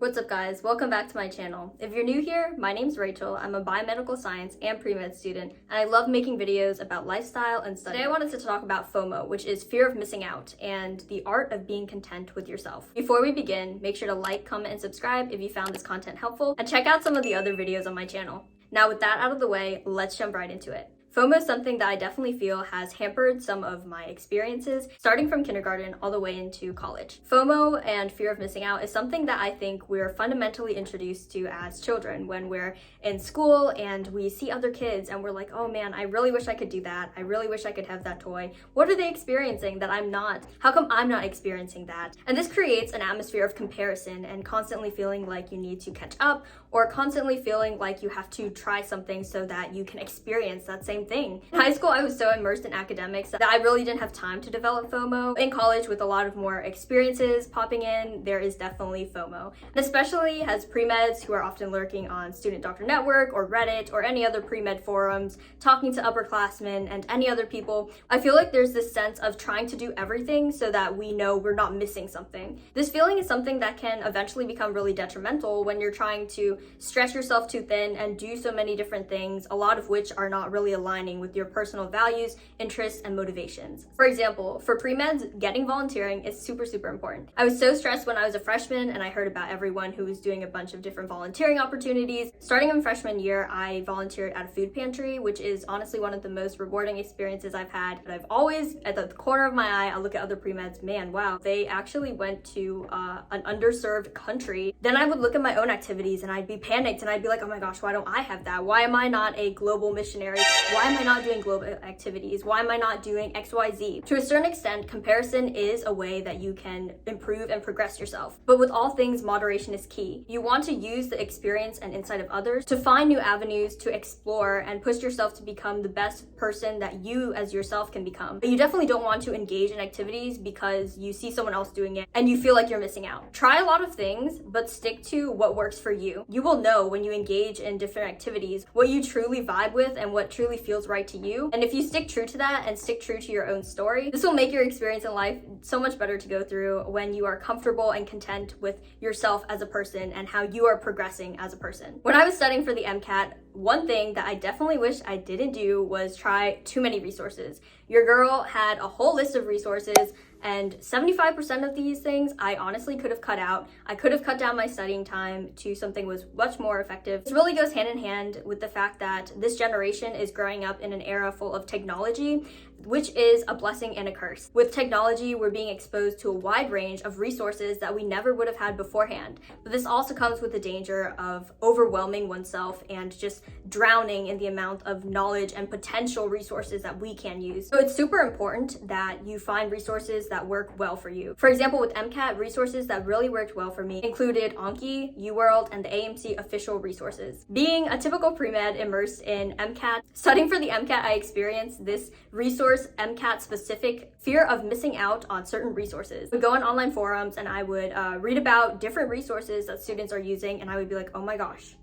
What's up guys, welcome back to my channel. If you're new here, my name's Rachel. I'm a biomedical science and pre-med student, and I love making videos about lifestyle and study. Today I wanted to talk about FOMO, which is fear of missing out, and the art of being content with yourself. Before we begin, make sure to like, comment, and subscribe if you found this content helpful, and check out some of the other videos on my channel. Now with that out of the way, let's jump right into it. FOMO is something that I definitely feel has hampered some of my experiences, starting from kindergarten all the way into college. FOMO and fear of missing out is something that I think we're fundamentally introduced to as children when we're in school and we see other kids and we're like, oh man, I really wish I could do that. I really wish I could have that toy. What are they experiencing that I'm not? How come I'm not experiencing that? And this creates an atmosphere of comparison and constantly feeling like you need to catch up or constantly feeling like you have to try something so that you can experience that same thing. In high school, I was so immersed in academics that I really didn't have time to develop FOMO. In college, with a lot of more experiences popping in, there is definitely FOMO. And especially as pre-meds who are often lurking on Student Doctor Network or Reddit or any other pre-med forums, talking to upperclassmen and any other people, I feel like there's this sense of trying to do everything so that we know we're not missing something. This feeling is something that can eventually become really detrimental when you're trying to stretch yourself too thin and do so many different things, a lot of which are not really aligning with your personal values, interests, and motivations. For example, for pre-meds, getting volunteering is super important. I was so stressed when I was a freshman and I heard about everyone who was doing a bunch of different volunteering opportunities. Starting in freshman year, I volunteered at a food pantry, which is honestly one of the most rewarding experiences I've had. But I've always, at the corner of my eye, I look at other pre-meds, man, wow, they actually went to an underserved country. Then I would look at my own activities and I'd be panicked and I'd be like, oh my gosh, why don't I have that? Why am I not a global missionary? Why am I not doing global activities? Why am I not doing XYZ? To a certain extent, comparison is a way that you can improve and progress yourself. But with all things, moderation is key. You want to use the experience and insight of others to find new avenues to explore and push yourself to become the best person that you as yourself can become. But you definitely don't want to engage in activities because you see someone else doing it and you feel like you're missing out. Try a lot of things, but stick to what works for you. You will know when you engage in different activities what you truly vibe with and what truly feels right to you. And if you stick true to that and stick true to your own story, this will make your experience in life so much better to go through when you are comfortable and content with yourself as a person and how you are progressing as a person. When I was studying for the MCAT, one thing that I definitely wish I didn't do was try too many resources. Your girl had a whole list of resources, and 75% of these things I honestly could have cut out. I could have cut down my studying time to something was much more effective. This really goes hand in hand with the fact that this generation is growing up in an era full of technology, which is a blessing and a curse. With technology, we're being exposed to a wide range of resources that we never would have had beforehand. But this also comes with the danger of overwhelming oneself and just drowning in the amount of knowledge and potential resources that we can use. So it's super important that you find resources that work well for you. For example, with MCAT, resources that really worked well for me included Anki, UWorld, and the AMC official resources. Being a typical pre-med immersed in MCAT, studying for the MCAT, I experienced this resource MCAT specific fear of missing out on certain resources. I would go on online forums and I would read about different resources that students are using and I would be like, oh my gosh,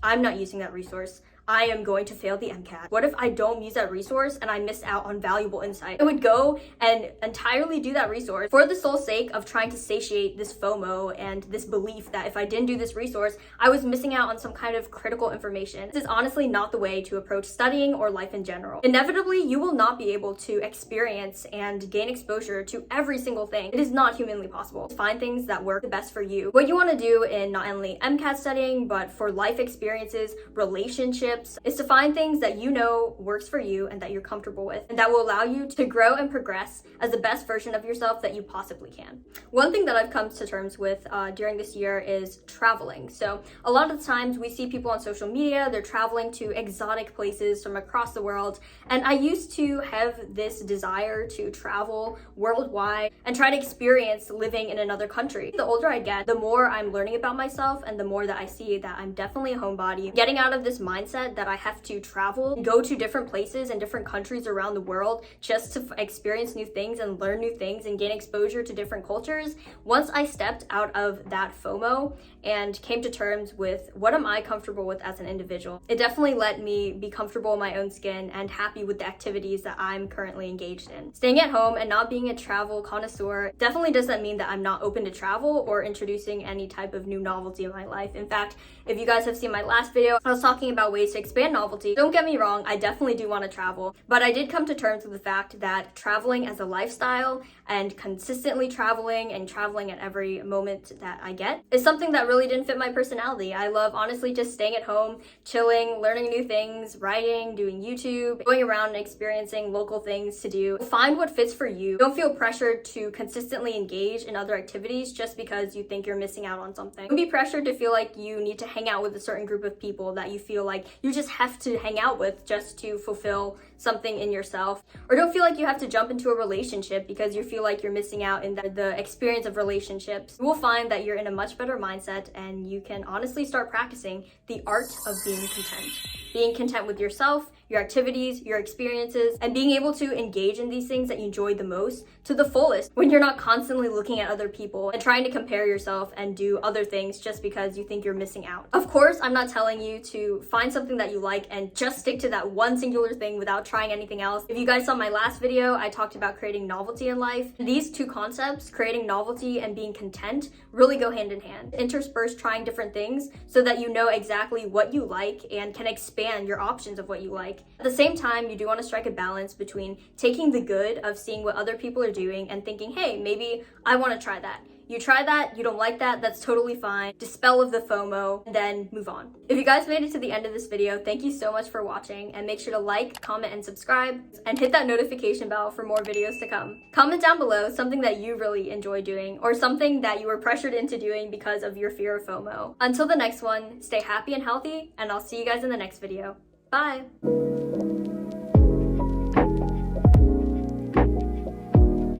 I'm not using that resource. I am going to fail the MCAT. What if I don't use that resource and I miss out on valuable insight? I would go and entirely do that resource for the sole sake of trying to satiate this FOMO and this belief that if I didn't do this resource, I was missing out on some kind of critical information. This is honestly not the way to approach studying or life in general. Inevitably, you will not be able to experience and gain exposure to every single thing. It is not humanly possible. Find things that work the best for you. What you want to do in not only MCAT studying, but for life experiences, relationships, is to find things that you know works for you and that you're comfortable with and that will allow you to grow and progress as the best version of yourself that you possibly can. One thing that I've come to terms with during this year is traveling. So a lot of the times we see people on social media, they're traveling to exotic places from across the world, and I used to have this desire to travel worldwide and try to experience living in another country. The older I get, the more I'm learning about myself and the more that I see that I'm definitely a homebody. Getting out of this mindset mindset that I have to travel, go to different places and different countries around the world just to experience new things and learn new things and gain exposure to different cultures. Once I stepped out of that FOMO and came to terms with what am I comfortable with as an individual, it definitely let me be comfortable in my own skin and happy with the activities that I'm currently engaged in. Staying at home and not being a travel connoisseur definitely doesn't mean that I'm not open to travel or introducing any type of new novelty in my life. In fact, if you guys have seen my last video, I was talking about ways to expand novelty. Don't get me wrong, I definitely do want to travel, but I did come to terms with the fact that traveling as a lifestyle and consistently traveling and traveling at every moment that I get is something that really didn't fit my personality. I love honestly just staying at home, chilling, learning new things, writing, doing YouTube, going around and experiencing local things to do. Find what fits for you. Don't feel pressured to consistently engage in other activities just because you think you're missing out on something. Don't be pressured to feel like you need to hang out with a certain group of people that you feel like you just have to hang out with just to fulfill something in yourself. Or don't feel like you have to jump into a relationship because you feel like you're missing out in the experience of relationships. You will find that you're in a much better mindset and you can honestly start practicing the art of being content. Being content with yourself, your activities, your experiences, and being able to engage in these things that you enjoy the most to the fullest when you're not constantly looking at other people and trying to compare yourself and do other things just because you think you're missing out. Of course, I'm not telling you to find something that you like and just stick to that one singular thing without trying anything else. If you guys saw my last video, I talked about creating novelty in life. These two concepts, creating novelty and being content, really go hand in hand. Intersperse trying different things so that you know exactly what you like and can expand your options of what you like. At the same time, you do want to strike a balance between taking the good of seeing what other people are doing and thinking, hey, maybe I want to try that. You try that, you don't like that, that's totally fine. Dispel of the FOMO, and then move on. If you guys made it to the end of this video, thank you so much for watching, and make sure to like, comment, and subscribe, and hit that notification bell for more videos to come. Comment down below something that you really enjoy doing, or something that you were pressured into doing because of your fear of FOMO. Until the next one, stay happy and healthy, and I'll see you guys in the next video. Bye!